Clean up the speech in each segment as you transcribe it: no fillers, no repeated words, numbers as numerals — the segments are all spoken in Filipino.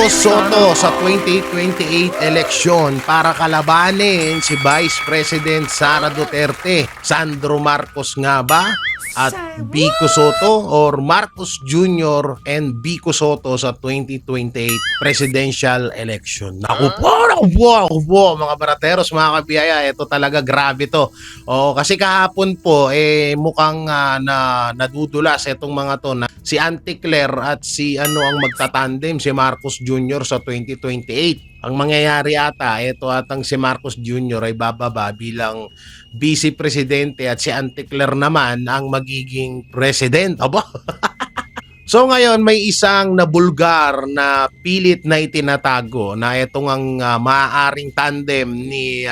Marcos Soto sa 2028 eleksyon para kalabanin si Vice President Sara Duterte. Sandro Marcos nga ba? At Vico Soto or Marcos Jr. and Vico Soto sa 2028 presidential election. Naku po, mga barateros, mga kabiyaya, ito talaga grabe to. O, kasi kahapon po, mukhang nadudulas itong mga to na si Auntie Claire at si ang magtatandem, si Marcos Jr. sa 2028. Ang mangyayari ata, ito atang si Marcos Jr. ay bababa bilang vice presidente at si Auntie Claire naman ang magiging president. Aba? So ngayon may isang nabulgar na pilit na itinatago na itong ang maaaring tandem ni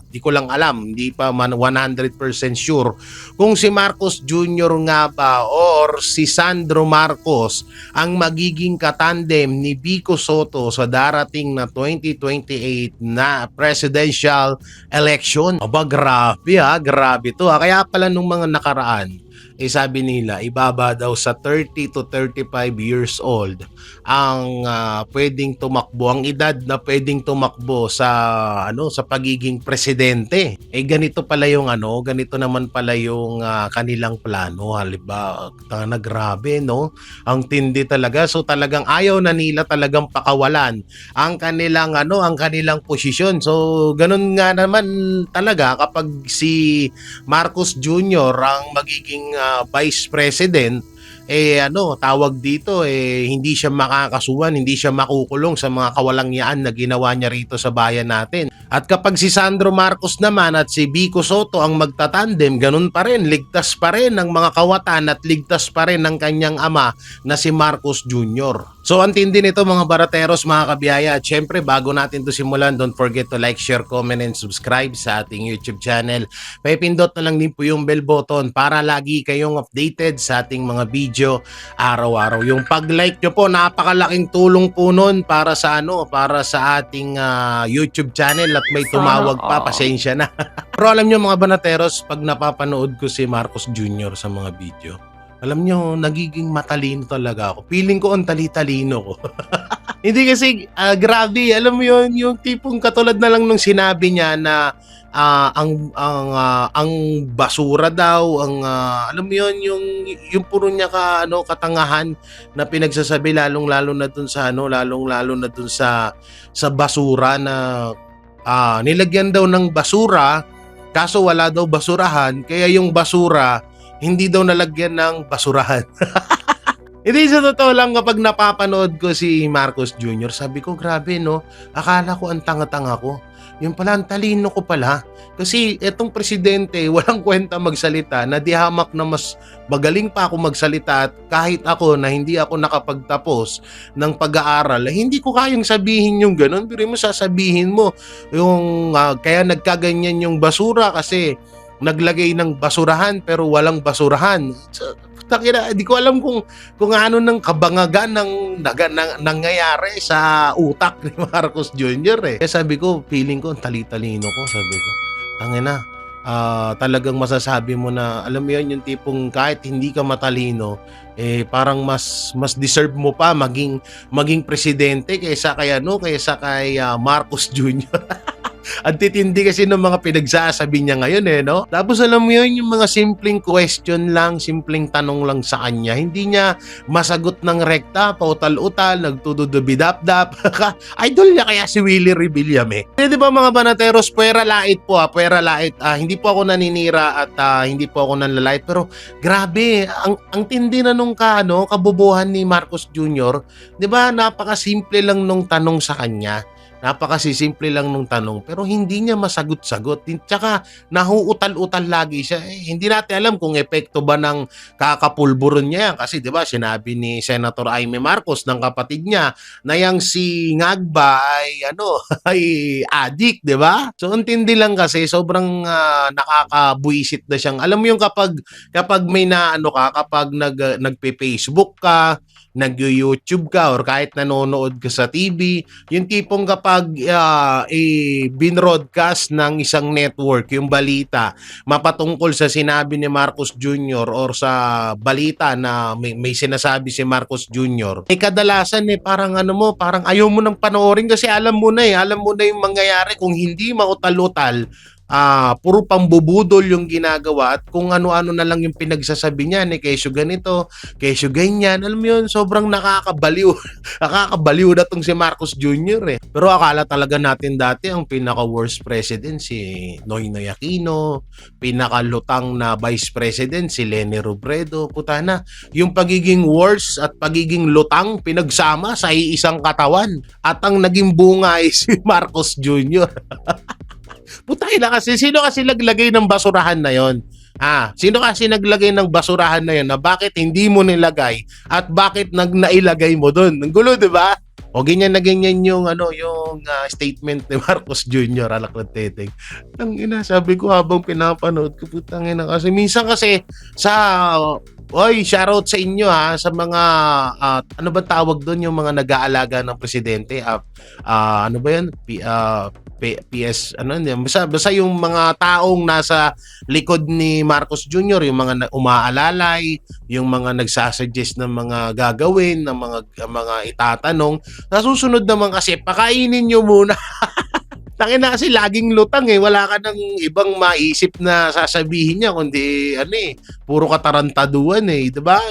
di ko lang alam, hindi pa man 100% sure kung si Marcos Jr. nga ba or si Sandro Marcos ang magiging katandem ni Vico Soto sa darating na 2028 na presidential election. Aba, grabe to. Kaya pala nung mga nakaraan, sabi nila ibaba daw sa 30 to 35 years old ang pwedeng tumakbo, ang edad na pwedeng tumakbo sa sa pagiging presidente. Ganito pala yung ganito naman pala yung kanilang plano. Halimbawa, grabe no. Ang tindi talaga. So talagang ayaw na nila talagang pakawalan ang kanilang ang kanilang posisyon. So ganun nga naman talaga kapag si Marcos Jr. ang magiging Vice President, tawag dito, hindi siya makakasuhan, hindi siya makukulong sa mga kawalangyaan na ginawa niya rito sa bayan natin. At kapag si Sandro Marcos naman at si Vico Soto ang magtatandem, ganun pa rin, ligtas pa rin ang mga kawatan at ligtas pa rin ang kanyang ama na si Marcos Jr. So ang tindi nito mga barateros, mga kabiyaya. At syempre bago natin to simulan, don't forget to like, share, comment, and subscribe sa ating YouTube channel. Pipindot na lang din po yung bell button para lagi kayong updated sa ating mga video araw-araw. Yung pag-like nyo po, napakalaking tulong po nun para sa para sa ating YouTube channel. At may tumawag pa, pasensya na. Pero alam nyo mga banateros, pag napapanood ko si Marcos Jr. sa mga video, alam nyo, nagiging matalino talaga ako. Feeling ko ang tali-talino ko. Hindi kasi, grabe, alam mo yun, yung tipong katulad na lang nung sinabi niya na ang basura daw, alam mo yun, yung puro niya katangahan na pinagsasabi lalong-lalo na dun sa lalong-lalo na dun sa basura na nilagyan daw ng basura kaso wala daw basurahan, kaya yung basura hindi daw nalagyan ng basurahan. Hindi, sa totoo lang kapag napapanood ko si Marcos Jr., sabi ko grabe no, akala ko ang tanga-tanga ko. Yung pala ang talino ko pala. Kasi etong presidente walang kwenta magsalita, na di hamak na mas magaling pa ako magsalita, at kahit ako na hindi ako nakapagtapos ng pag-aaral, hindi ko kayang sabihin yung ganun. Pero mo sasabihin mo yung kaya nagkaganyan yung basura kasi naglagay ng basurahan pero walang basurahan. Di ko alam kung ano ng kabangagan ng nangyayari sa utak ni Marcos Jr. Kaya sabi ko, feeling ko, tali-talino ko, sabi ko. Tangina, talagang masasabi mo na, alam mo yun, yung tipong kahit hindi ka matalino, parang mas deserve mo pa maging presidente kaysa kay Marcos Jr. Ang titindi kasi ng mga pinagsasabi niya ngayon no? Tapos alam mo yun, yung mga simpleng question lang, simpleng tanong lang sa kanya, hindi niya masagot ng rekta, pautal-utal, nagtududubidap-dap. Idol niya kaya si Willie Rebillame. Di ba mga banateros, puwera lait po puwera lait. Hindi po ako naninira at hindi po ako nanlalait, pero grabe, ang tindi na nung kabubuhan ni Marcos Jr. Di ba, napakasimple lang nung tanong sa kanya. Napakasimple lang nung tanong pero hindi niya masagot-sagot. Tsaka nahuutal-utal lagi siya. Hindi natin alam kung epekto ba ng kakapulburon niya yan. Kasi 'di ba sinabi ni Senator Aimee Marcos ng kapatid niya na yang si Ngagba ay ay addict, 'di ba? So untindi lang kasi sobrang nakakabuisit na siyang. Alam mo yung kapag may kapag nagpe-Facebook ka, nag-YouTube ka or kahit nanonood ka sa TV, yung tipong kapag kapag binroadcast ng isang network yung balita mapatungkol sa sinabi ni Marcos Jr. or sa balita na may sinasabi si Marcos Jr. Kadalasan parang parang ayaw mo nang panoorin kasi alam mo na yung mangyayari kung hindi mautal-utal. Puro pambubudol yung ginagawa at kung ano-ano na lang yung pinagsasabi niya kesyo ganito, kesyo ganyan. Alam mo yun, sobrang nakakabaliw. Nakakabaliw na tong si Marcos Jr. Pero akala talaga natin dati ang pinaka-worst president si Noynoy Aquino, pinaka-lutang na vice president si Leni Robredo. Puta na, yung pagiging worst at pagiging lutang pinagsama sa iisang katawan at ang naging bunga ay si Marcos Jr. Putay na kasi, sino kasi naglagay ng basurahan na yon? Sino kasi naglagay ng basurahan na yon na bakit hindi mo nilagay at bakit nailagay mo doon? Ang gulo, di ba? O ganyan na ganyan yung statement ni Marcos Jr. alak ng teteng. Ang ina, sabi ko habang pinapanood ko, putang ina kasi minsan kasi shoutout sa inyo sa mga ano ba tawag doon yung mga nag-aalaga ng presidente? Ano ba 'yan? PS basta yung mga taong nasa likod ni Marcos Jr., yung mga umaalalay, yung mga nagsasuggest ng mga gagawin, ng mga itatanong. Nasusunod naman kasi pakainin niyo muna. Tangin na kasi laging lutang wala ka nang ibang maisip na sasabihin niya kundi puro katarantaduan 'di ba?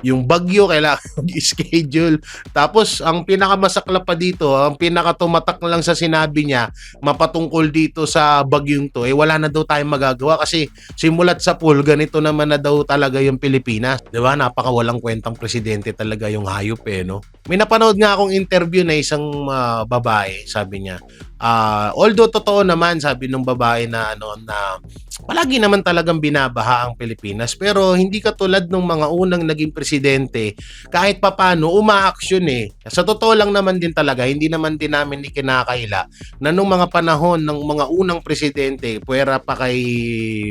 Yung bagyo kailangan i-schedule. Tapos ang pinakamasaklap pa dito, ang pinakatumatak lang sa sinabi niya mapatungkol dito sa bagyong to, wala na daw tayong magagawa kasi simulat sa pool ganito naman na daw talaga yung Pilipinas. 'Di ba? Napakawalang kwentang presidente talaga yung hayop no. May napanood nga akong interview na isang babae, sabi niya, although totoo naman sabi ng babae na na palagi naman talagang binabaha ang Pilipinas pero hindi katulad ng mga unang naging presidente kahit papano umaaksyon Sa totoo lang naman din talaga hindi naman din namin ikinakaila na nung mga panahon ng mga unang presidente puwera pa kay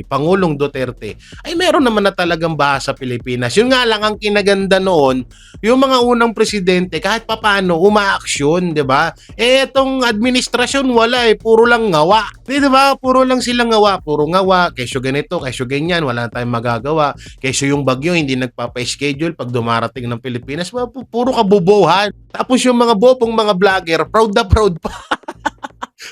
Pangulong Duterte ay meron naman na talagang baha sa Pilipinas. Yun nga lang ang kinaganda noon yung mga unang presidente kahit papano umaaksyon, 'di ba? Etong administrasyon wala puro lang ngawa. 'Di ba? Puro lang silang ngawa, puro ngawa, kesyo ganito, kesyo ganyan, wala na tayong magagawa. Kesyo yung bagyo hindi nagpapa-schedule pag dumarating ng Pilipinas, puro kabobohan. Tapos yung mga bopong mga vlogger, proud na proud pa.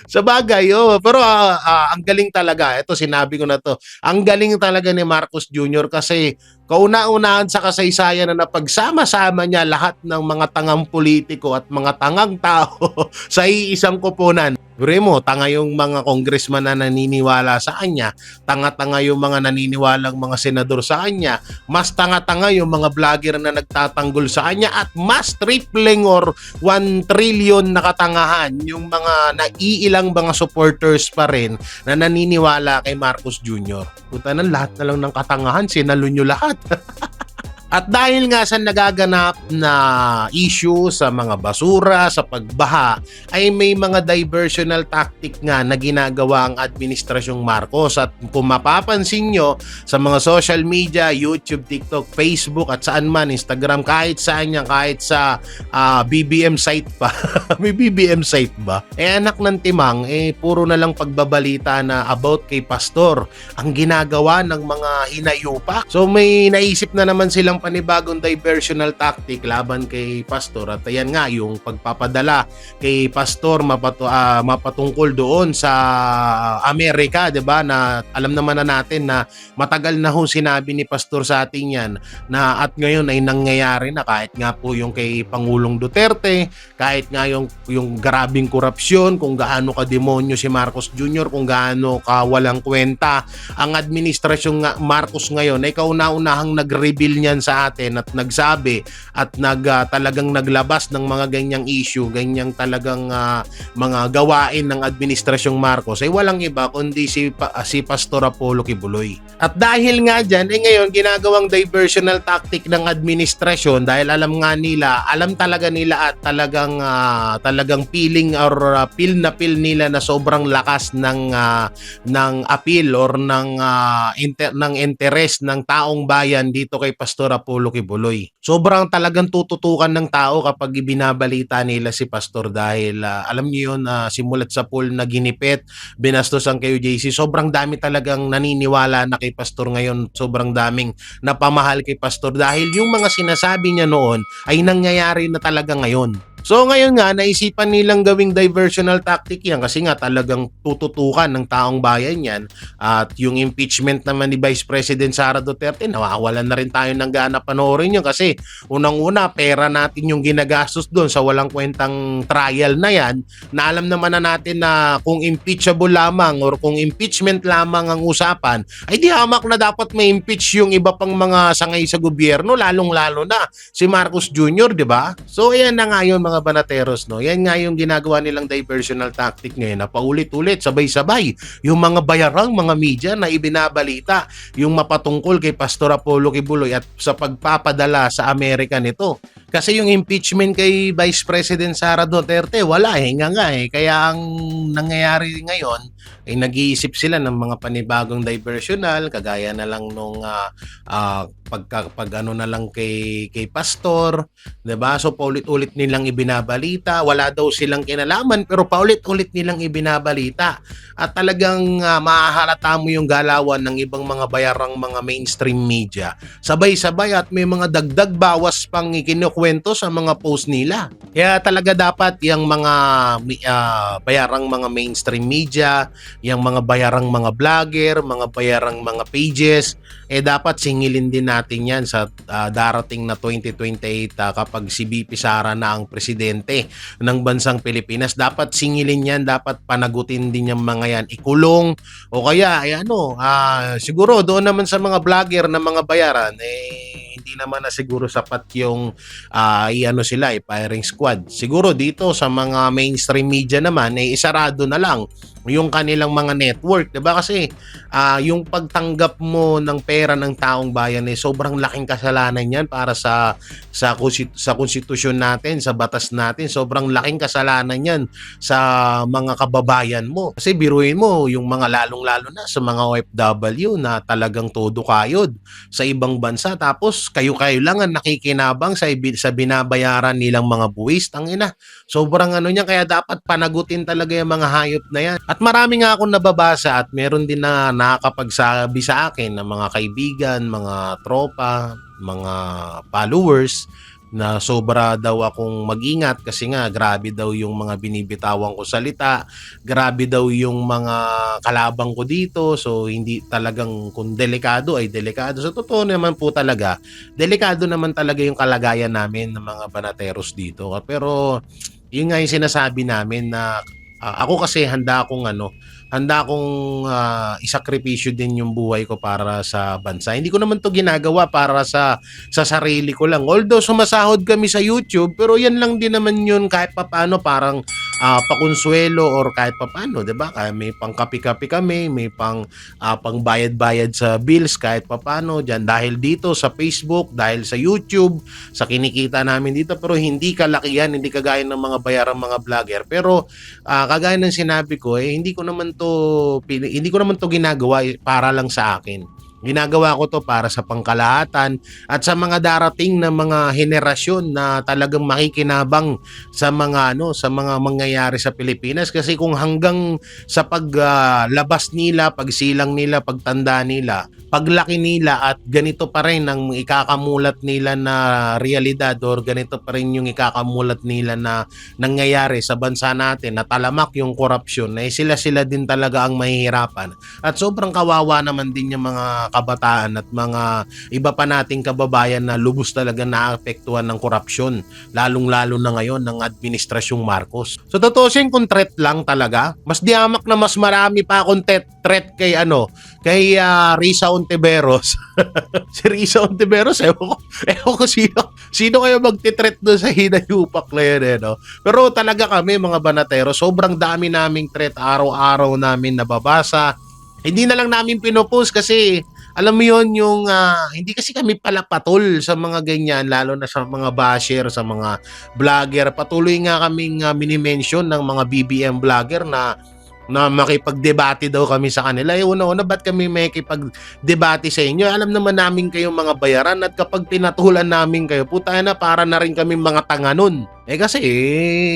Sa bagay, pero ang galing talaga. Ito sinabi ko na to. Ang galing talaga ni Marcos Jr. kasi kauna-unahan sa kasaysayan na napagsama-sama niya lahat ng mga tangang politiko at mga tangang tao sa iisang koponan. Mo, tanga yung mga congressman na naniniwala sa kanya, tanga-tanga yung mga naniniwalang mga senador sa kanya, mas tanga-tanga yung mga vlogger na nagtatanggol sa kanya at mas tripling or 1 trillion na katangahan yung mga naiilang mga supporters pa rin na naniniwala kay Marcos Jr. Puta na, lahat na lang ng katangahan, sinalo nyo lahat. At dahil nga sa nagaganap na issue sa mga basura, sa pagbaha, ay may mga diversional tactic nga na ginagawa ang Administrasyong Marcos. At kung mapapansin nyo sa mga social media, YouTube, TikTok, Facebook at saan man, Instagram, kahit saan yan, kahit sa BBM site pa. May BBM site ba? Anak ng timang, puro na lang pagbabalita na about kay Pastor ang ginagawa ng mga hinayupak. So may naisip na naman silang panibagong diversional tactic laban kay Pastor at ayan nga yung pagpapadala kay Pastor mapatungkol doon sa Amerika, 'di ba? Na alam naman na natin na matagal na ho sinabi ni Pastor sa atin 'yan na at ngayon ay nangyayari na kahit nga po yung kay Pangulong Duterte, kahit nga yung grabing korupsyon, kung gaano ka demonyo si Marcos Jr., kung gaano ka walang kwenta ang administrasyong Marcos ngayon ay kauna-unahang nag-reveal niyan sa atin at nagsabi at talagang naglabas ng mga ganyang issue, ganyang talagang mga gawain ng administrasyong Marcos ay walang iba kundi si Pastor Apollo Kibuloy. At dahil nga dyan, ngayon ginagawang diversional tactic ng administrasyon dahil alam talaga nila at talagang feeling or feel nila na sobrang lakas ng appeal or ng interest ng taong bayan dito kay Pastor Apollo Kibuloy. Sobrang talagang tututukan ng tao kapag ibinabalita nila si Pastor dahil alam niyo yun, simulat sa pool na ginipit, binastos ang KOJC, sobrang dami talagang naniniwala na kay Pastor ngayon, sobrang daming napamahal kay Pastor dahil yung mga sinasabi niya noon ay nangyayari na talaga ngayon. So ngayon nga, naisipan nilang gawing diversional tactic yan kasi nga talagang tututukan ng taong bayan yan. At yung impeachment naman ni Vice President Sara Duterte, nawawalan na rin tayo ng gana panoorin yun kasi unang-una, pera natin yung ginagastos doon sa walang kwentang trial na yan, na alam naman na natin na kung impeachable lamang or kung impeachment lamang ang usapan, ay di hamak na dapat may impeach yung iba pang mga sangay sa gobyerno, lalong-lalo na si Marcos Jr., di ba? So ayan na nga yun mga banateros, no? Yan nga yung ginagawa nilang diversional tactic ngayon na paulit-ulit, sabay-sabay yung mga bayarang mga media na ibinabalita yung mapatungkol kay Pastor Apollo Kibuloy at sa pagpapadala sa Amerika nito. Kasi yung impeachment kay Vice President Sara Duterte, wala nga eh. Kaya ang nangyayari ngayon ay nag-iisip sila ng mga panibagong diversional, kagaya na lang nung pag ano na lang kay Pastor, 'di ba? So paulit-ulit nilang ibinabalita, wala daw silang kinalaman pero paulit-ulit nilang ibinabalita. At talagang mahahalata mo yung galawan ng ibang mga bayarang mga mainstream media. Sabay-sabay at may mga dagdag bawas pang ikinukwento sa mga post nila. Kaya talaga dapat yung mga bayarang mga mainstream media, yung mga bayarang mga vlogger, mga bayarang mga pages, dapat singilin din natin yan sa darating na 2028 kapag si VP Sara na ang presidente ng bansang Pilipinas. Dapat singilin yan, dapat panagutin din yung mga yan, ikulong o kaya siguro doon naman sa mga vlogger na mga bayaran, hindi naman na siguro sapat yung sila, firing squad. Siguro dito sa mga mainstream media naman, isarado na lang yung kanilang mga network, 'di ba? Kasi yung pagtanggap mo ng pera ng taong bayan sobrang laking kasalanan 'yan para sa konstitusyon natin, sa batas natin. Sobrang laking kasalanan 'yan sa mga kababayan mo. Kasi biruin mo yung mga lalong-lalo na sa mga OFW na talagang todo kayod sa ibang bansa, tapos kayo-kayo lang ang nakikinabang sa binabayaran nilang mga buwis. Tangina, sobrang niya, kaya dapat panagutin talaga yung mga hayop na yan. At marami nga akong nababasa at meron din na nakakapagsabi sa akin ng mga kaibigan, mga tropa, mga followers na sobra daw akong mag-ingat kasi nga grabe daw yung mga binibitawan ko salita, grabe daw yung mga kalabang ko dito, so hindi talagang kung delikado ay delikado. So totoo naman po talaga, delikado naman talaga yung kalagayan namin ng mga banateros dito. Pero yun nga yung sinasabi namin na ako kasi handa akong isakripisyo din yung buhay ko para sa bansa. Hindi ko naman to ginagawa para sa sarili ko lang. Although sumasahod kami sa YouTube, pero yan lang din naman yun kahit papaano, parang pakonsuelo or kahit papaano, 'di ba? Kaya may pangkapi-kapi kami, may pangbayad-bayad sa bills kahit papaano diyan dahil dito sa Facebook, dahil sa YouTube, sa kinikita namin dito, pero hindi kalakihan, hindi kagaya ng mga bayarang mga vlogger. Pero kagaya ng sinabi ko, hindi ko naman to ginagawa para lang sa akin. Ginagawa ko to para sa pangkalahatan at sa mga darating na mga henerasyon na talagang makikinabang sa mga mangyayari sa Pilipinas. Kasi kung hanggang sa paglabas nila, pagsilang nila, pagtanda nila, paglaki nila at ganito pa rin ang ikakamulat nila na realidad or ganito pa rin yung ikakamulat nila na nangyayari sa bansa natin, na talamak yung korupsyon, sila din talaga ang mahihirapan. At sobrang kawawa naman din yung mga kabataan at mga iba pa nating kababayan na lubos talaga naapektuhan ng korupsyon, lalong-lalo na ngayon ng administrasyong Marcos. So tutusin kung threat lang talaga, mas diamak na mas marami pa akong threat kay Risa Ontiveros. Si Risa Ontiveros, ewan ko sino kayo magti-threat doon sa hinayupak na yun, no? Pero talaga kami mga banatero, sobrang dami naming threat, araw-araw namin nababasa. Hindi na lang namin pinopost kasi alam mo yun, yung hindi kasi kami palapatol sa mga ganyan, lalo na sa mga basher, sa mga vlogger. Patuloy nga kaming minimension ng mga BBM vlogger na na makipagdebate daw kami sa kanila. Eh, una-una, ba't kami makikipagdebate sa inyo? Alam naman namin kayong mga bayaran at kapag pinatulan namin kayo, puta na, para na rin kami mga tanga nun. Eh kasi,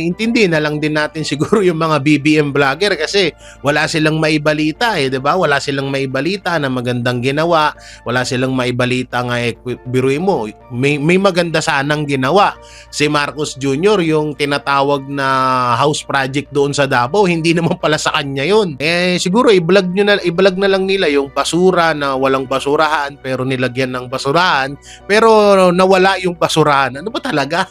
intindi na lang din natin siguro yung mga BBM vlogger kasi wala silang maibalita eh, 'di ba? Wala silang maibalita na magandang ginawa, wala silang maibalita nga eh, biruin mo, may maganda sanang ginawa. Si Marcos Jr., yung tinatawag na house project doon sa Davao, hindi naman pala sa kanya 'yun. Eh siguro i-vlog na lang nila yung basura na walang basurahan pero nilagyan ng basurahan, pero nawala yung basurahan. Ano ba talaga?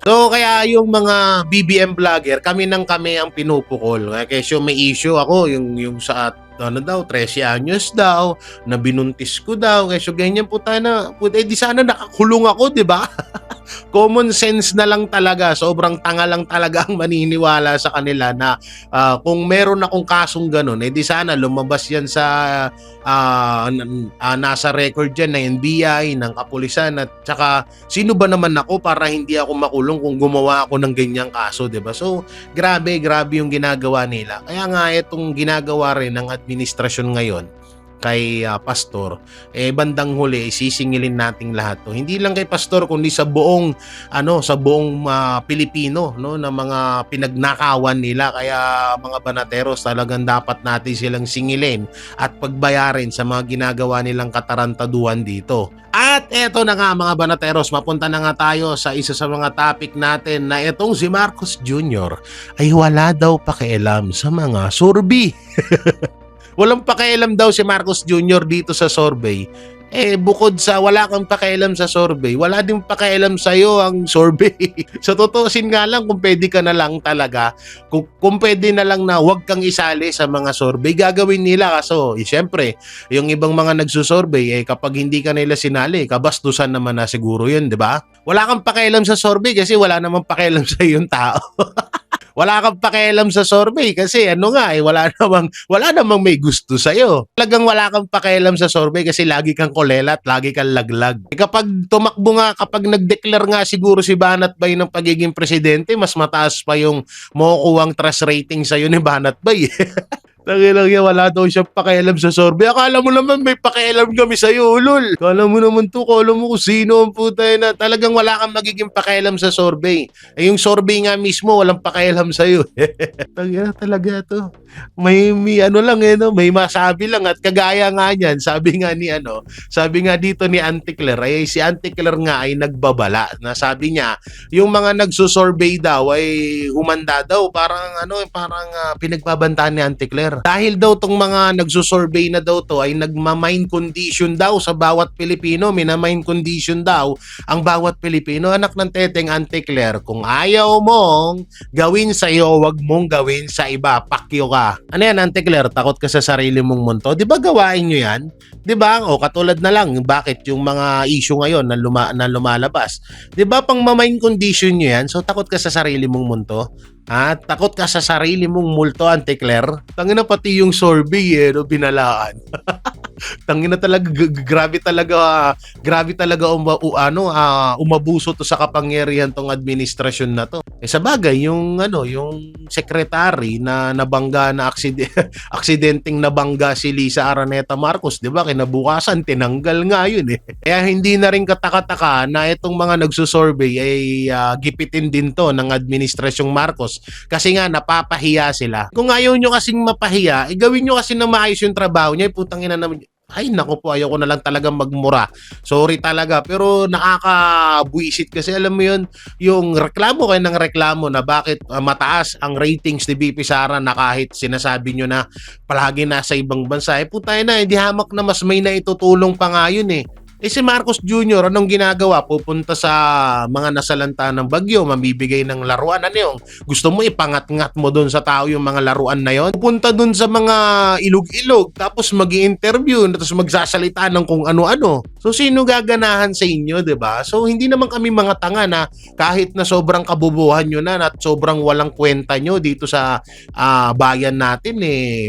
So kaya yung mga BBM vlogger, kami ang pinupukol. Kasi may issue ako yung sa ano daw, 13 anyos daw, na binuntis ko daw. Kasi ganyan po tayo na, di sana nakakulong ako, di ba? Common sense na lang talaga, sobrang tanga lang talaga ang maniniwala sa kanila na kung meron akong kasong ganun, di sana lumabas yan sa nasa record dyan ng NBI, ng kapulisan, at saka sino ba naman ako para hindi ako makulong kung gumawa ako ng ganyang kaso, diba? So, grabe yung ginagawa nila. Kaya nga itong ginagawa rin ng administrasyon ngayon kay Pastor, bandang huli sisingilin nating lahat to. Hindi lang kay Pastor kundi sa buong Pilipino, no, na mga pinagnakawan nila. Kaya mga banateros, talagang dapat natin silang singilin at pagbayarin sa mga ginagawa nilang katarantaduhan dito. At eto na nga mga banateros, mapunta na nga tayo sa isa sa mga topic natin na itong si Marcos Jr. ay wala daw pakialam sa mga survey. Walang pakialam daw si Marcos Jr. dito sa survey. Bukod sa wala kang pakialam sa survey, wala din pakialam sa'yo ang survey. So tutusin nga lang kung pwede ka na lang talaga, kung pwede na lang na wag kang isali sa mga survey, gagawin nila. Kaso, syempre, yung ibang mga nagsusurvey, kapag hindi ka nila sinali, kabastusan naman na siguro yun, di ba? Wala kang pakialam sa survey kasi wala namang pakialam sa yung tao. Wala kang pakialam sa survey kasi wala namang may gusto sa'yo. Talagang wala kang pakialam sa survey kasi lagi kang kulelat, lagi kang laglag. Kapag tumakbo nga, kapag nag-declare nga siguro si Banat Bay ng pagiging presidente, mas mataas pa yung makukuhang trust rating sa'yo ni Banat Bay. Tangilang yan, wala daw siyang pakialam sa survey. Akala mo naman may pakialam kami sa'yo, ulol. Akala mo naman to, akala mo kung sino ang putay na. Talagang wala kang magiging pakialam sa survey. Yung survey nga mismo, walang pakialam sa'yo. Tangilang talaga to. May no, may masabi lang. At kagaya nga niyan, sabi nga dito ni Auntie Claire, si Auntie Claire nga ay nagbabala. Na sabi niya, yung mga nagsusurvey daw ay humanda daw. Parang pinagbabantaan ni Auntie Claire. Dahil daw tong mga nagsusurvey na daw to ay nagma-mind condition daw sa bawat Pilipino. Mina-mind condition daw ang bawat Pilipino. Anak ng teteng Auntie Claire, kung ayaw mong gawin sa iyo, wag mong gawin sa iba. Pakyo ka. Ano yan, Auntie Claire? Takot ka sa sarili mong munto? Di ba gawain nyo yan? Di ba? O katulad na lang, bakit yung mga issue ngayon na lumalabas? Di ba pang ma-mind condition nyo yan? So takot ka sa sarili mong munto? Takot ka sa sarili mong multo, Auntie Claire? Tangina pati yung survey binalaan. Tangina talaga, grabe talaga umabuso to sa kapangyarihan tong administrasyon na to. Sa bagay yung secretary na nabangga na aksidenteng nabangga si Lisa Araneta Marcos, 'di ba? Kinabukasan tinanggal nga yun eh. Kaya hindi na rin katakataka na itong mga nagsusurvey ay gipitin din to ng administrasyong Marcos kasi nga napapahiya sila. Kung ayaw nyo kasing mapahiya, gawin nyo kasi na maayos yung trabaho niya. Putang ina naman. Ay naku po, ayoko na lang talaga magmura. Sorry talaga, pero nakakabuisit kasi alam mo yun, yung reklamo kayo ng reklamo na bakit mataas ang ratings ni BP Sara na kahit sinasabi nyo na palagi nasa ibang bansa. Putay na, hindi hamak na mas may naitutulong pa nga yun eh. Si Marcos Jr., anong ginagawa? Pupunta sa mga nasalanta ng bagyo, mamibigay ng laruan. Ano yung gusto mo ipangat-ngat mo doon sa tao yung mga laruan na yon? Pupunta doon sa mga ilog-ilog, tapos mag-i-interview, tapos magsasalita ng kung ano-ano. So, sino gaganahan sa inyo, diba? So, hindi naman kami mga tanga na kahit na sobrang kabubuhan nyo na at sobrang walang kwenta nyo dito sa bayan natin,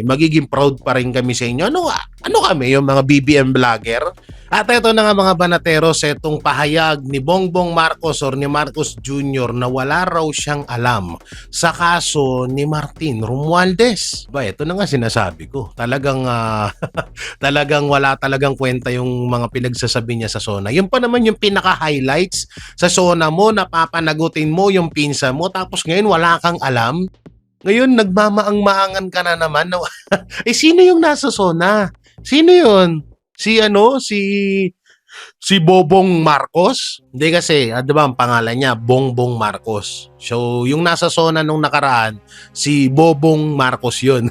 magiging proud pa rin kami sa inyo. Ano nga? Ano kami, yung mga BBM vlogger? At ito na nga mga banateros, itong pahayag ni Bongbong Marcos or ni Marcos Jr. na wala raw siyang alam sa kaso ni Martin Romualdez. Ba, ito na nga sinasabi ko. Talagang talagang wala talagang kwenta yung mga pinagsasabi niya sa SONA. Yung pa naman yung pinaka-highlights sa SONA mo, napapanagutin mo yung pinsa mo, tapos ngayon wala kang alam. Ngayon nagmamaang-maangan ka na naman. Eh sino yung nasa SONA? Sino yun? Si Bobong Marcos? Hindi kasi, 'di ba ang pangalan niya, Bongbong Marcos. So, yung nasa SONA nung nakaraan, si Bobong Marcos 'yun.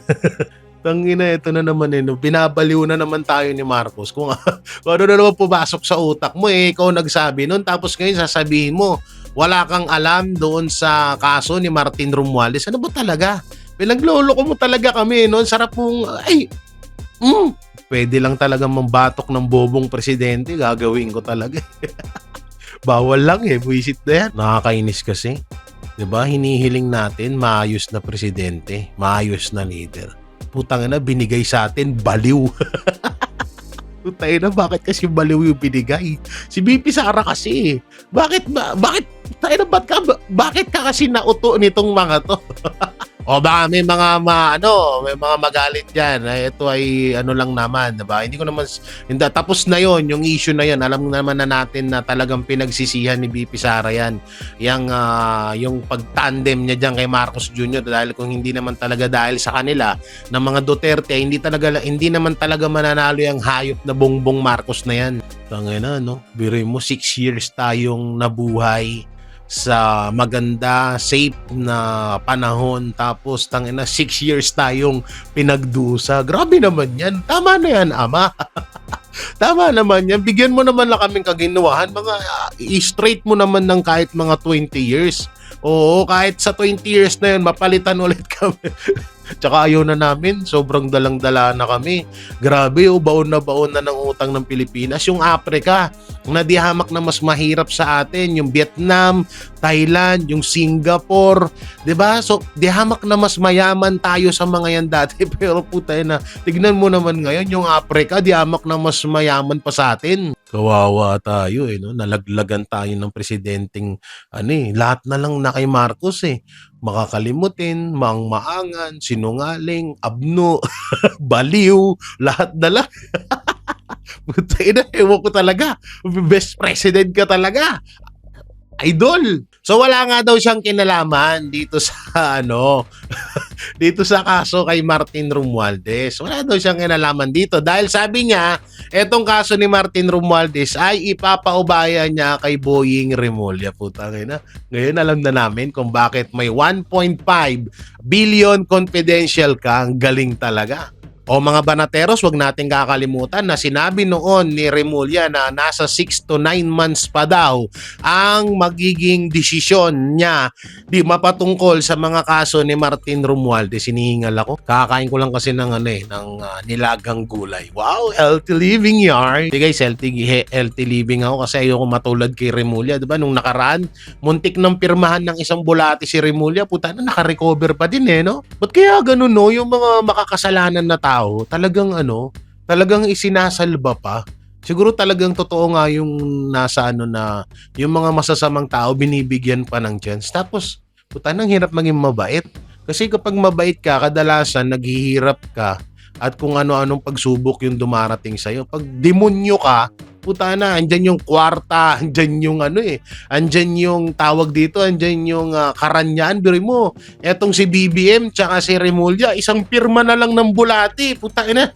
Tangina, ito na naman no. Binabaliw na naman tayo ni Marcos. Kung ano na naman pumasok sa utak mo ikaw nagsabi nun, tapos ngayon sasabihin mo, wala kang alam doon sa kaso ni Martin Romualdez. Ano ba talaga? Pinagloloko mo talaga kami, no? Sarap mong, pwede lang talaga mambatok ng bobong presidente, gagawin ko talaga. Bawal lang buwisit na yan. Nakakainis kasi. 'Di ba? Hinihiling natin maayos na presidente, maayos na leader. Putang ina, binigay sa atin baliw. Putang ina, bakit kasi baliw yung binigay? Si BP Sara kasi. Bakit ka kasi nauto nitong mga to? O baka may mga may mga magalit diyan. Ito ay ano lang naman, 'di ba? Hindi ko naman tapos na 'yon, yung issue na 'yon. Alam naman na natin na talagang pinagsisihan ni BP Sara 'yan. Yung pagtandem niya diyan kay Marcos Jr. dahil kung hindi naman talaga dahil sa kanila ng mga Duterte, hindi naman talaga mananalo yung hayop na Bongbong Marcos na 'yan. Tangina, no? Biruin mo 6 years tayong nabuhay sa maganda, safe na panahon, tapos tangina 6 years tayong pinagdusa. Grabe naman yan. Tama na yan, ama. Tama naman yan. Bigyan mo naman lang kaming kaginawahan. I-straight mo naman ng kahit mga 20 years. Oo, kahit sa 20 years na yun, mapalitan ulit kami. Tsaka ayaw na namin, sobrang dalang-dala na kami. Grabe, baon na ng utang ng Pilipinas. Yung Africa, na di hamak na mas mahirap sa atin. Yung Vietnam, Thailand, yung Singapore. 'Di ba? So, di hamak na mas mayaman tayo sa mga yan dati. Pero putay na, tignan mo naman ngayon, yung Africa, di hamak na mas mayaman pa sa atin. Kawawa tayo no? Nalaglagan tayo ng presidenteng lahat na lang na kay Marcos makakalimutin, maangan, sinungaling, abno, baliw, lahat na lang. Putay na, ewan ko talaga. Best president ka talaga. Idol. So wala nga daw siyang kinalaman dito sa dito sa kaso kay Martin Romualdez. Wala daw siyang kinalaman dito dahil sabi niya, etong kaso ni Martin Romualdez ay ipapaubaya niya kay Boying Remulla. Putang ina. Ngayon alam na namin kung bakit may 1.5 billion confidential ka. Ang galing talaga. O mga banateros, wag nating kakalimutan na sinabi noon ni Remulla na nasa 6 to 9 months pa daw ang magiging desisyon niya di mapatungkol sa mga kaso ni Martin Romualdez. Sinihingal ako. Kakain ko lang kasi ng nilagang gulay. Wow, healthy living yarn. Guys, healthy living ako kasi ayoko matulad kay Remulla. Diba nung nakaraan, muntik ng pirmahan ng isang bulati si Remulla. Puta na, naka-recover pa din no? Ba't kaya ganun no? Yung mga makakasalanan na tao talagang isinasalba pa. Siguro talagang totoo nga yung nasa na yung mga masasamang tao binibigyan pa ng chance. Tapos puta nang hirap maging mabait. Kasi kapag mabait ka, kadalasan naghihirap ka at kung ano-anong pagsubok yung dumarating sa'yo. Pag demonyo ka, puta na, andyan yung kwarta, andyan yung andyan yung tawag dito, andyan yung karanyan. Biro mo, etong si BBM tsaka si Remulla, isang pirma na lang ng bulati, puta na.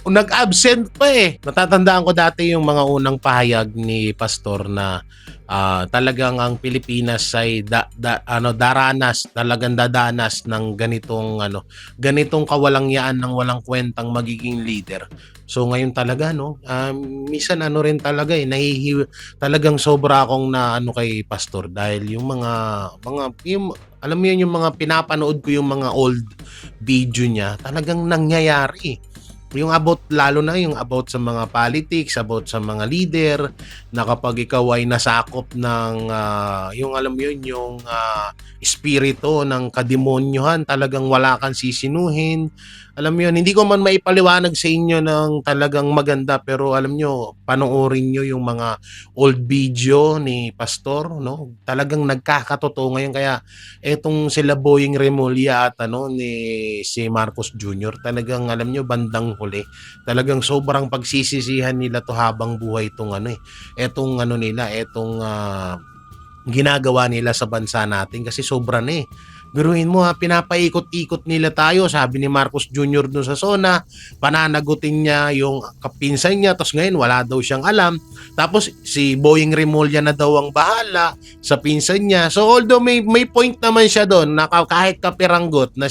Nag-absent pa Natatandaan ko dati yung mga unang pahayag ni Pastor na talagang ang Pilipinas ay talagang dadanas ng ganitong kawalangyaan ng walang kwentang magiging leader. So ngayon talaga minsan rin talaga talagang sobra akong na kay Pastor dahil yung alam mo yun, yung mga pinapanood ko yung mga old video niya, talagang nangyayari. Yung about, lalo na yung about sa mga politics, about sa mga leader, na kapag ikaw ay nasakop ng yung alam mo yun, yung espiritu ng kademonyohan, talagang wala kang sisinuhin. Alam mo yun, hindi ko man maipaliwanag sa inyo ng talagang maganda, pero alam nyo, panoorin nyo yung mga old video ni Pastor, no? Talagang nagkakatotoo ngayon. Kaya etong sila Boying Remulla at ni si Marcos Jr., talagang alam nyo, bandang huli, talagang sobrang pagsisisihan nila to habang buhay itong etong nila, etong ginagawa nila sa bansa natin, kasi sobra na eh. Biruin mo pinapaikot-ikot nila tayo, sabi ni Marcos Jr. dun sa SONA, pananagutin niya yung kapinsan niya, tapos ngayon wala daw siyang alam. Tapos si Boying Remulla na daw ang bahala sa pinsan niya. So although may point naman siya doon na kahit kapiranggot na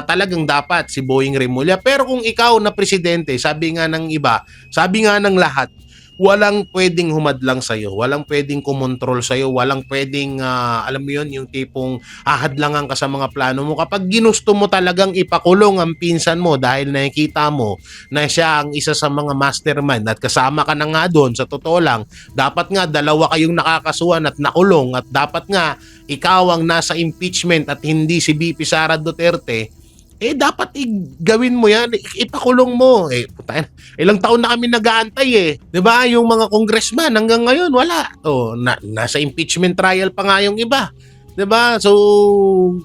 talagang dapat si Boying Remulla, pero kung ikaw na presidente, sabi nga ng iba, sabi nga ng lahat, walang pwedeng humadlang sa'yo, walang pwedeng kumontrol sa'yo, walang pwedeng, alam mo yun, yung tipong ahadlangan ka sa mga plano mo. Kapag ginusto mo talagang ipakulong ang pinsan mo dahil nakikita mo na siya ang isa sa mga mastermind at kasama ka na nga doon, sa totoo lang, dapat nga dalawa kayong nakakasuhan at nakulong, at dapat nga ikaw ang nasa impeachment at hindi si VP Sara Duterte, dapat gawin mo yan, ipakulong mo. Putain, ilang taon na kami nag-aantay 'Di ba? Yung mga congressman hanggang ngayon wala. Nasa impeachment trial pa nga yung iba. 'Di ba? So,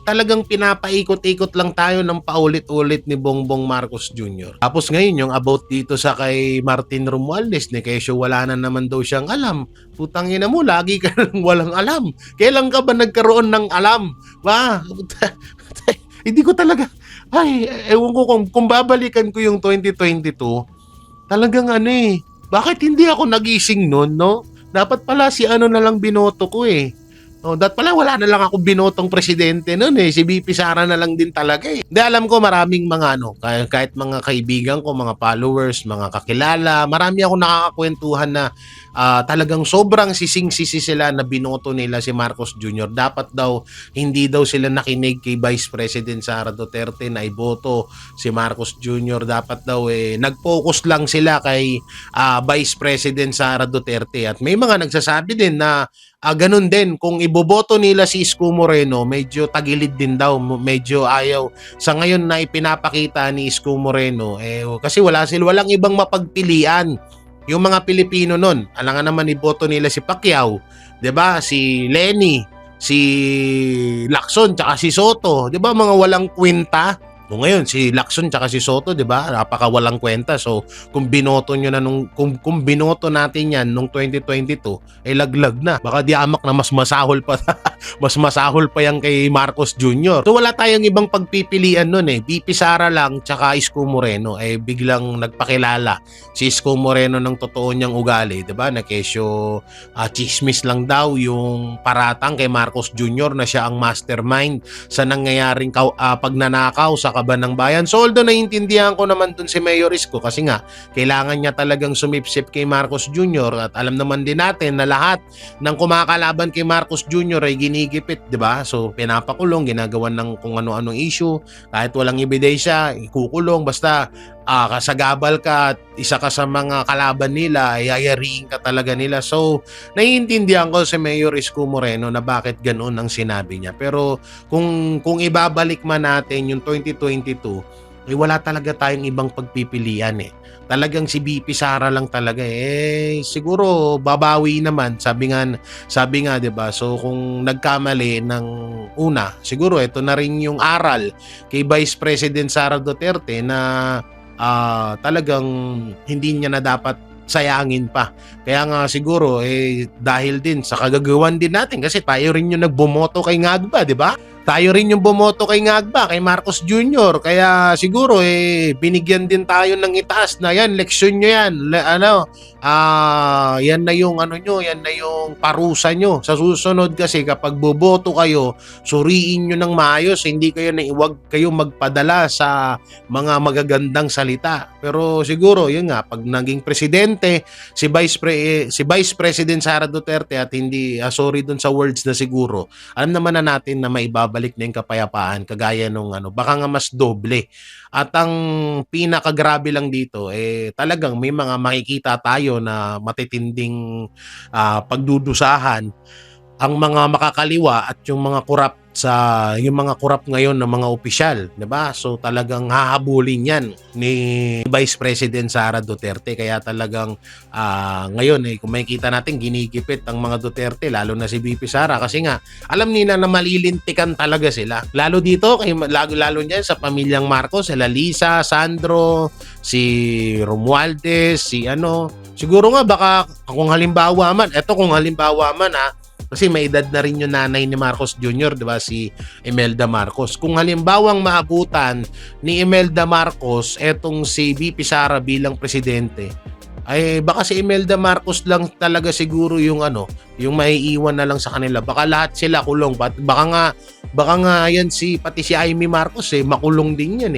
talagang pinapaikot-ikot lang tayo ng paulit-ulit ni Bongbong Marcos Jr. Tapos ngayon, yung about dito sa kay Martin Romualdez, ni Kesyo, wala na naman daw siyang alam. Putang ina mo, lagi ka nang walang alam. Kailan ka ba nagkaroon ng alam? Ba? Hindi ko talaga, ewan ko kung babalikan ko yung 2022, talagang bakit hindi ako nagising nun, no? Dapat pala si na lang binoto ko dapat pala wala na lang ako binotong presidente nun si VP Sara na lang din talaga Hindi, alam ko maraming mga kahit mga kaibigan ko, mga followers, mga kakilala, marami ako nakakakwentuhan na talagang sobrang sising-sisi sila na binoto nila si Marcos Jr. Dapat daw, hindi daw sila nakinig kay Vice President Sara Duterte na iboto si Marcos Jr. Dapat daw nag-focus lang sila kay Vice President Sara Duterte. At may mga nagsasabi din na ganun din, kung iboboto nila si Isko Moreno, medyo tagilid din daw, medyo ayaw sa ngayon na ipinapakita ni Isko Moreno kasi walang ibang mapagpilian yung mga Pilipino nun. Alangan naman iboto nila si Pacquiao, 'di ba? Si Lenny, si Lacson, tsaka si Soto, 'di ba? Mga walang kwenta. Ngayon si Lacson tsaka si Soto, 'di ba? Napaka walang kwenta. So kung binoto niyo na kung binoto natin 'yan nung 2022, laglag na. Baka di amak na mas masahol pa mas masahol pa yan kay Marcos Jr. So wala tayong ibang pagpipilian noon VP Sara lang tsaka Isko Moreno. Biglang nagpakilala si Isko Moreno ng totoo niyang ugali, 'di ba? Na kesyo chismis lang daw yung paratang kay Marcos Jr. na siya ang mastermind sa nangyayaring pagnanakaw sa kaban ng bayan. So although naiintindihan ko naman dun si Mayor Isko, kasi nga kailangan niya talagang sumipsip kay Marcos Jr. at alam naman din natin na lahat ng kumakalaban kay Marcos Jr. ay ginigipit, 'di ba? So pinapakulong, ginagawan ng kung ano-anong issue, kahit walang ebidensya, ikukulong, basta kasagabal ka at isa ka sa mga kalaban nila, yayariin ka talaga nila. So naiintindihan ko si Mayor Isko Moreno na bakit ganoon ang sinabi niya. Pero kung ibabalik man natin yung 2022, wala talaga tayong ibang pagpipilian Talagang si VP Sara lang talaga siguro babawi naman, sabi nga 'di ba? So kung nagkamali ng una, siguro ito na rin yung aral kay Vice President Sara Duterte na talagang hindi niya na dapat sayangin pa. Kaya nga siguro dahil din sa kagagawan din natin, kasi tayo rin yung nagbumoto kay Ngagba, 'di ba? Tayo rin yung bumoto kay Ngagba, kay Marcos Jr. Kaya siguro binigyan din tayo ng itaas na yan, leksyon nyo yan. Yan na yung yan na yung parusa nyo. Sa susunod kasi kapag boboto kayo, suriin nyo ng maayos, hindi kayo huwag kayo magpadala sa mga magagandang salita. Pero siguro yun nga, pag naging presidente si Vice President Sara Duterte at hindi sorry dun sa words na siguro, alam naman na natin na maibabalik babalik na yung kapayapaan kagaya nung ano, baka nga mas doble. At ang pinakagrabe lang dito, talagang may mga makikita tayo na matitinding pagdudusahan ang mga makakaliwa at yung mga korap ngayon ng mga opisyal, 'di ba? So talagang hahabulin 'yan ni Vice President Sara Duterte, kaya talagang ngayon kung makikita natin ginigipit ang mga Duterte, lalo na si VP Sara, kasi nga alam nila na malilintikan talaga sila. Lalo dito lalo niyan sa pamilyang Marcos, sila Lisa, Sandro, si Romualdez, si ano. Siguro nga baka kung halimbawa man kasi may edad na rin yung nanay ni Marcos Jr., di ba, si Imelda Marcos. Kung halimbawang maabutan ni Imelda Marcos etong si VP Sara bilang presidente, ay baka si Imelda Marcos lang talaga siguro yung yung maiiwan na lang sa kanila. Baka lahat sila kulong. Baka nga yan pati si Amy Marcos makulong din yan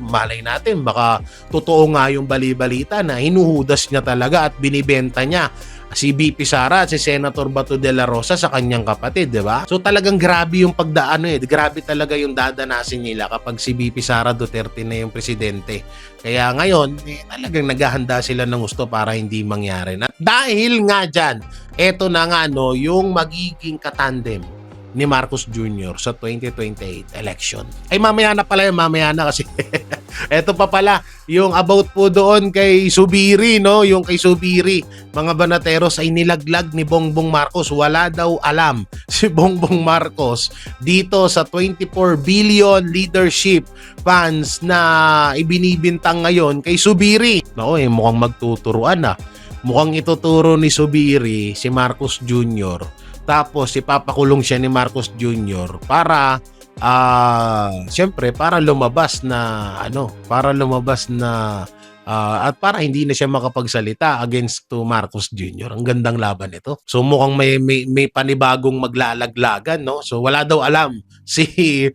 malay natin, baka totoo nga yung bali-balita na hinuhudas niya talaga at binibenta niya si VP Sara at si Senator Bato de la Rosa sa kanyang kapatid, di ba? So talagang grabe yung grabe talaga yung dadanasin nila kapag si VP Sara Duterte na yung presidente. Kaya ngayon, talagang naghahanda sila ng gusto para hindi mangyari. At dahil nga dyan, eto na nga yung magiging katandem ni Marcos Jr. sa 2028 election. Ay mamaya na kasi eto pa pala yung about po doon kay Zubiri, no? Yung kay Zubiri, mga banateros, ay nilaglag ni Bongbong Marcos. Wala daw alam si Bongbong Marcos dito sa 24 billion leadership funds na ibinibintang ngayon kay Zubiri. No, mukhang magtuturuan na. Mukhang ituturo ni Zubiri si Marcos Jr. Tapos ipapakulong siya ni Marcos Jr. para siyempre para lumabas na at para hindi na siya makapagsalita against to Marcos Jr. Ang gandang laban ito. So mukhang may panibagong maglalaglagan, no? So wala daw alam si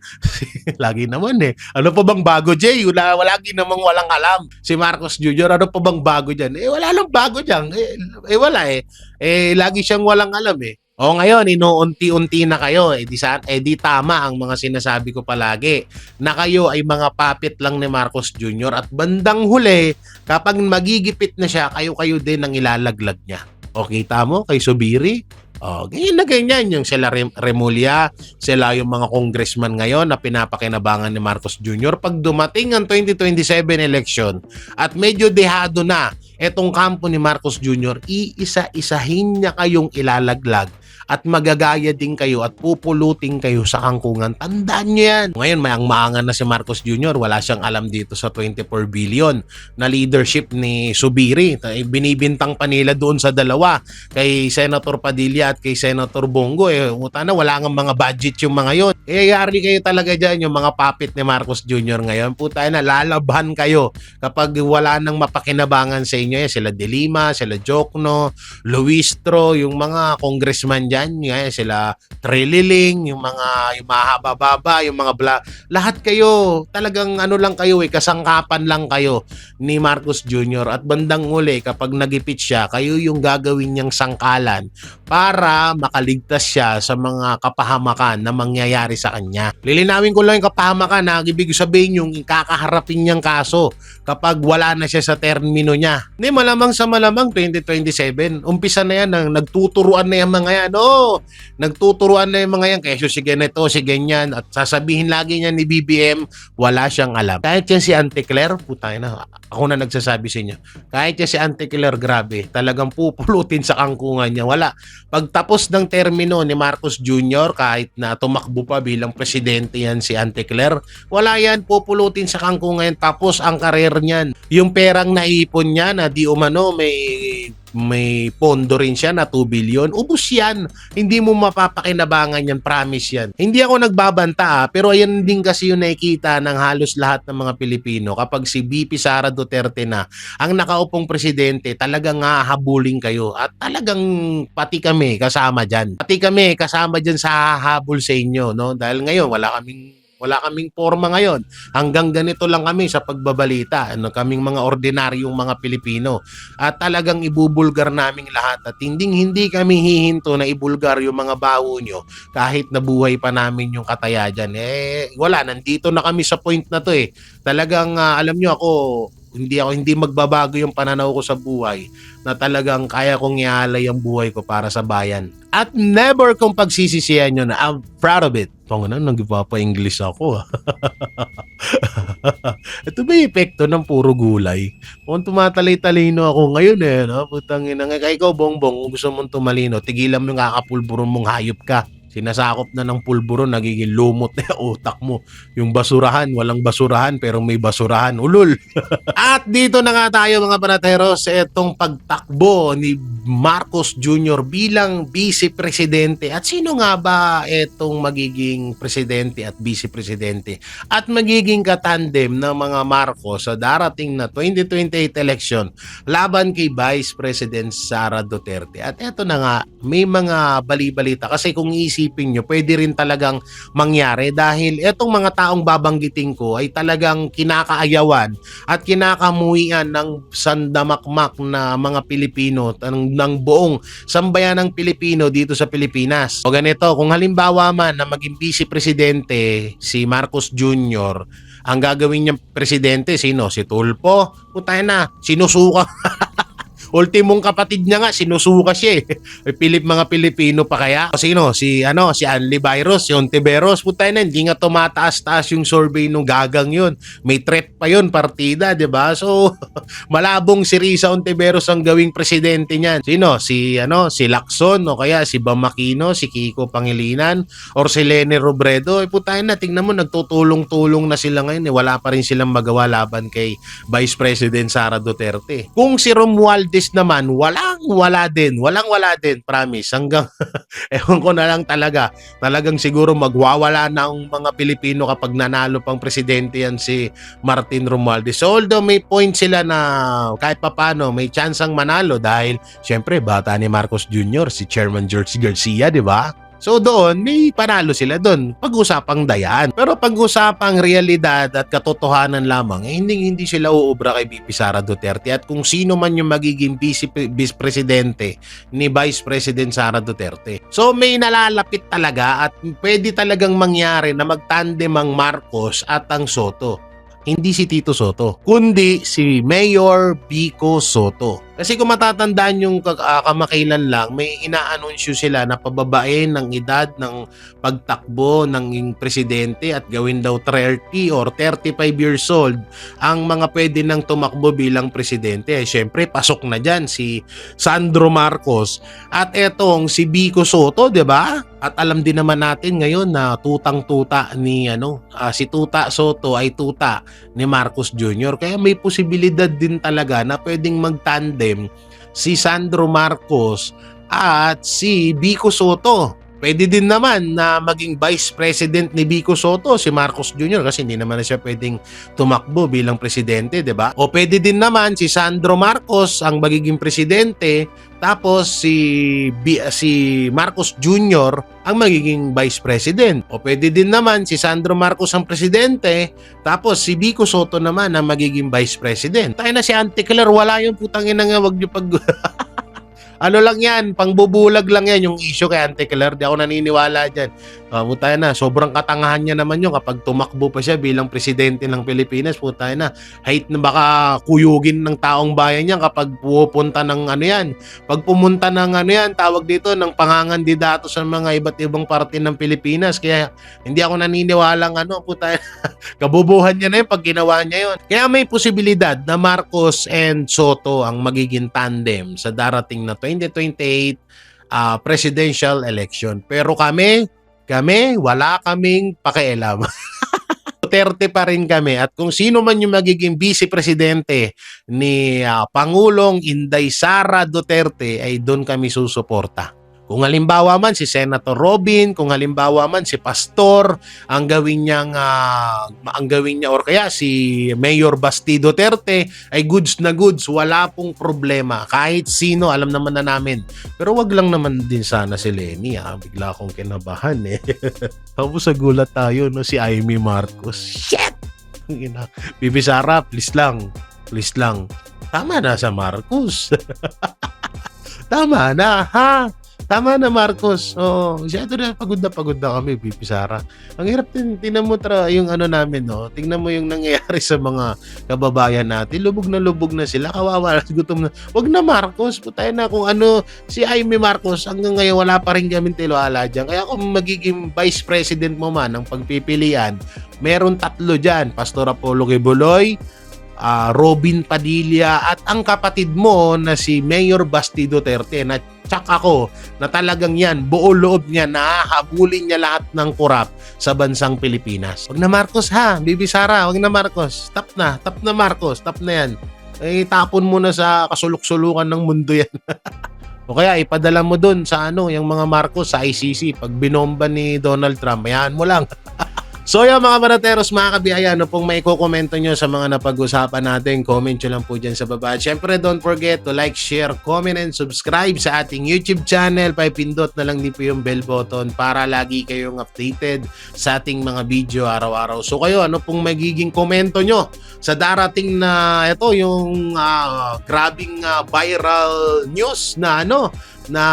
lagi naman ano pa bang bago, Jay? Lagi namang walang alam si Marcos Jr. Ano pa bang bago diyan? Wala lang bago diyan. Wala lagi siyang walang alam O ngayon, inuunti-unti na kayo. Di tama ang mga sinasabi ko palagi na kayo ay mga puppet lang ni Marcos Jr. At bandang huli, kapag magigipit na siya, kayo din ang ilalaglag niya. O kita mo kay Zubiri? O, ganyan na ganyan. Yung sila Remulla, sila yung mga congressman ngayon na pinapakinabangan ni Marcos Jr. Pag dumating ang 2027 election at medyo dehado na etong kampo ni Marcos Jr., iisa-isahin niya kayong ilalaglag at magagaya din kayo at pupulutin kayo sa kangkungan. Tandaan niyo yan. Ngayon, maangan na si Marcos Jr. Wala siyang alam dito sa 24 billion na leadership ni Zubiri. Binibintang pa nila doon sa dalawa, kay Senator Padilla at kay Senator Bongo. Wala nga mga budget yung mga yon. Yari kayo talaga dyan, yung mga puppet ni Marcos Jr. ngayon. Lalaban kayo kapag wala nang mapakinabangan sa inyo. Sila De Lima, sila Jokno, Luistro, yung mga congressman dyan, sila Trililing, yung mahaba-baba, yung mga lahat kayo, talagang lang kayo kasangkapan lang kayo ni Marcos Jr. At bandang uli, kapag nagipit siya, kayo yung gagawin niyang sangkalan para makaligtas siya sa mga kapahamakan na mangyayari sa kanya. Lilinawin ko lang yung kapahamakan na ibig sabihin yung kakaharapin niyang kaso kapag wala na siya sa termino niya. Hindi, malamang sa malamang 2027, umpisa na yan, nagtuturuan na yung mga yan. Nagtuturuan na yung mga yan, kesyo si ganito, si ganyan, at sasabihin lagi niya ni BBM, wala siyang alam. Kahit yan si Auntie Claire, ako na nagsasabi sa inyo, kahit yan si Auntie Claire, grabe, talagang pupulutin sa kangkungan niya. Wala. Pagtapos ng termino ni Marcos Jr., kahit na tumakbo pa bilang presidente yan si Auntie Claire, wala yan, pupulutin sa kangkungan, tapos ang karir niyan. Yung perang naipon niya na di umano may pondo rin siya na 2 billion. Ubus yan. Hindi mo mapapakinabangan yan. Promise yan. Hindi ako nagbabanta pero ayan din kasi yung nakikita ng halos lahat ng mga Pilipino. Kapag si VP Sara Duterte na ang nakaupong presidente, talagang hahabulin kayo. At talagang pati kami kasama dyan. Pati kami kasama dyan sa hahabol sa inyo. No? Dahil ngayon wala kaming Wala kaming porma ngayon. Hanggang ganito lang kami sa pagbabalita. Ano, kaming mga ordinaryong mga Pilipino. At talagang ibubulgar naming lahat. At hindi kami hihinto na ibulgar yung mga baho nyo kahit nabuhay pa namin yung kataya dyan. Wala. Nandito na kami sa point na to eh. Talagang alam nyo ako, hindi magbabago yung pananaw ko sa buhay na talagang kaya kong ialay ang buhay ko para sa bayan. At never kong pagsisisihan yun na I'm proud of it. Kung ano, nagpapa-English ako. Ito ba yung epekto ng puro gulay? Kung tumatalay-talino ako ngayon no? Putang ina nga. Ikaw, Bongbong, kung gusto mong tumalino, tigilan mo yung kakapulburon mong hayop ka. Sinasakop na ng pulburo, nagiging lumot na yung utak mo. Yung basurahan, walang basurahan, pero may basurahan. Ulul! At dito na nga tayo mga panateros sa itong pagtakbo ni Marcos Jr. bilang Vice Presidente. At sino nga ba itong magiging Presidente at Vice Presidente? At magiging katandem ng mga Marcos sa darating na 2028 election laban kay Vice President Sara Duterte. At eto na nga, may mga bali-balita kasi kung isipin nyo, pwede rin talagang mangyari dahil etong mga taong babanggitin ko ay talagang kinakaayawan at kinakamuhian ng sandamakmak na mga Pilipino ng buong sambayanang Pilipino dito sa Pilipinas. O ganito, kung halimbawa man na maging Vice Presidente si Marcos Jr., ang gagawin niyang presidente, sino? Si Tulfo? Putay na, sinusuka. Ultimong kapatid niya nga, sinusuka siya eh. Mga Pilipino pa kaya? O sino? Si Anli Virus, si Ontiveros. Putay na, hindi nga tumataas-taas yung survey nung gagang yun. May threat pa yun, partida, di ba? So, malabong si Risa Ontiveros ang gawing presidente niyan. Sino? Si Lacson, o kaya si Bam Aquino, si Kiko Pangilinan, or si Leni Robredo. Putay na, tingnan mo, nagtutulong-tulong na sila ngayon. Wala pa rin silang magawa laban kay Vice President Sara Duterte. Kung si Romualdez naman, walang-wala din, promise. Hanggang, ewan ko na lang talagang siguro magwawala na ang mga Pilipino kapag nanalo pang presidente yan si Martin Romualdez. So, although may point sila na kahit papano may chance ang manalo dahil syempre bata ni Marcos Jr., si Chairman George Garcia, di ba? So doon, may panalo sila doon. Pag-usapang dayaan. Pero pag-usapang realidad at katotohanan lamang, hindi sila uubra kay VP Sara Duterte. At kung sino man yung magiging Vice Presidente ni Vice President Sara Duterte. So may nalalapit talaga at pwede talagang mangyari na magtandem ang Marcos at ang Soto. Hindi si Tito Soto, kundi si Mayor Vico Soto. Kasi kung matatandaan yung kamakailan lang, may inaanunsyo sila na pababain ng edad ng pagtakbo ng presidente at gawin daw 30 or 35 years old ang mga pwede nang tumakbo bilang presidente. Siyempre, pasok na dyan si Sandro Marcos at etong si Vico Soto, di ba? At alam din naman natin ngayon na tutang-tuta ni si Tuta Soto ay tuta ni Marcos Jr. Kaya may posibilidad din talaga na pwedeng magtandem si Sandro Marcos at si Vico Soto. Pwede din naman na maging Vice President ni Vico Soto si Marcos Jr. kasi hindi naman na siya pwedeng tumakbo bilang presidente, di ba? O pwede din naman si Sandro Marcos ang magiging presidente tapos si Marcos Jr. ang magiging Vice President. O pwede din naman si Sandro Marcos ang presidente tapos si Vico Soto naman ang magiging Vice President. Tayo na si Auntie Claire, wala yung putang ina nga, wag niyo pag... Ano lang yan, pangbubulag lang yan yung issue kay Auntie Claire. Di ako naniniwala dyan. Putay na, sobrang katangahan niya naman yun kapag tumakbo pa siya bilang presidente ng Pilipinas. Putay na, hate na baka kuyugin ng taong bayan niya kapag pupunta ng Pag pumunta ng tawag dito, ng pangangandidato sa mga iba't ibang parte ng Pilipinas. Kaya hindi ako naniniwalang putay na, kabubuhan niya na yun pag ginawa niya yun. Kaya may posibilidad na Marcos and Soto ang magiging tandem sa darating na 2028 presidential election. Pero kami, wala kaming pakialam. Duterte pa rin kami at kung sino man yung magiging Vice Presidente ni Pangulong Inday Sara Duterte ay doon kami susuporta. Kung halimbawa man si Senator Robin, kung halimbawa man si Pastor, ang gawin niya or kaya si Mayor Basti Duterte ay goods na goods, wala pong problema. Kahit sino, alam naman na namin. Pero wag lang naman din sana si Lenny, bigla akong kinabahan eh. Tapos nagulat tayo, no, si Amy Marcos. Shit! Bibi Sara, please lang. Please lang. Tama na sa Marcos. Tama na, ha? Tama na, Marcos. Masyado na pagod na kami, Bibi Sara. Ang hirap tingnan mo yung ano namin, no? Tingnan mo yung nangyayari sa mga kababayan natin. Lubog na sila. Kawawa, gutom na. Wag na, Marcos. Putay na kung ano. Si Amy Marcos, hanggang ngayon wala pa rin kami tiwala dyan. Kaya kung magiging vice president mo man ang pagpipilian, meron 3 dyan. Pastor Apollo Quiboloy, Robin Padilla, at ang kapatid mo na si Mayor Basti Duterte, na tsak ako na talagang yan, buo loob niya na habulin niya lahat ng korap sa bansang Pilipinas. Wag na, Marcos, ha? Bibi Sara, wag na, Marcos. Tap na Marcos, tap na yan. Tapon mo na sa kasuluk-sulukan ng mundo yan. O kaya ipadala mo dun sa yung mga Marcos sa ICC. Pag binomba ni Donald Trump, ayan mo lang. So yung mga barateros, mga kabiyaya, ano pong may kukomento nyo sa mga napag-usapan natin, comment nyo lang po dyan sa baba. At syempre, don't forget to like, share, comment, and subscribe sa ating YouTube channel. Pipindot na lang din po yung bell button para lagi kayong updated sa ating mga video araw-araw. So kayo, ano pong magiging komento nyo sa darating na ito, yung grabing viral news na na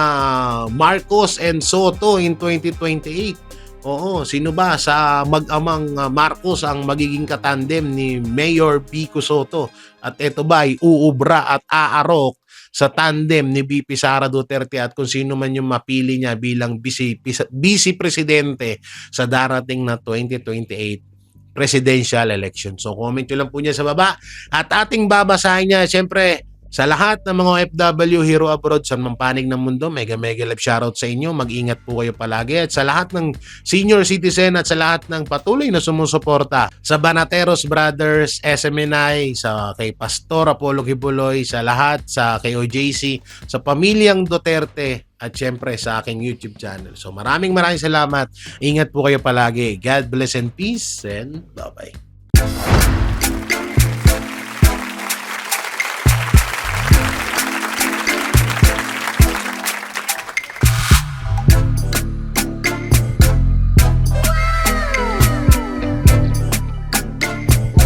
Marcos and Soto in 2028. Oo, sino ba sa mag-amang Marcos ang magiging katandem ni Mayor Vico Soto? At ito ba ay uubra at aarok sa tandem ni VP Sara Duterte at kung sino man yung mapili niya bilang vice presidente sa darating na 2028 presidential election. So comment nyo lang po niya sa baba at ating babasahin niya. Siyempre, sa lahat ng mga OFW, Hero Abroad, sa panig ng mundo, mega love shoutout sa inyo. Mag-ingat po kayo palagi. At sa lahat ng senior citizen at sa lahat ng patuloy na sumusuporta sa Banateros Brothers, SMNI, sa kay Pastor Apollo Quiboloy, sa lahat, sa kay OJC, sa pamilyang Duterte, at syempre sa aking YouTube channel. So maraming salamat. Ingat po kayo palagi. God bless and peace and bye-bye.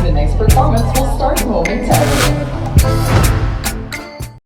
The next performance will start momentarily.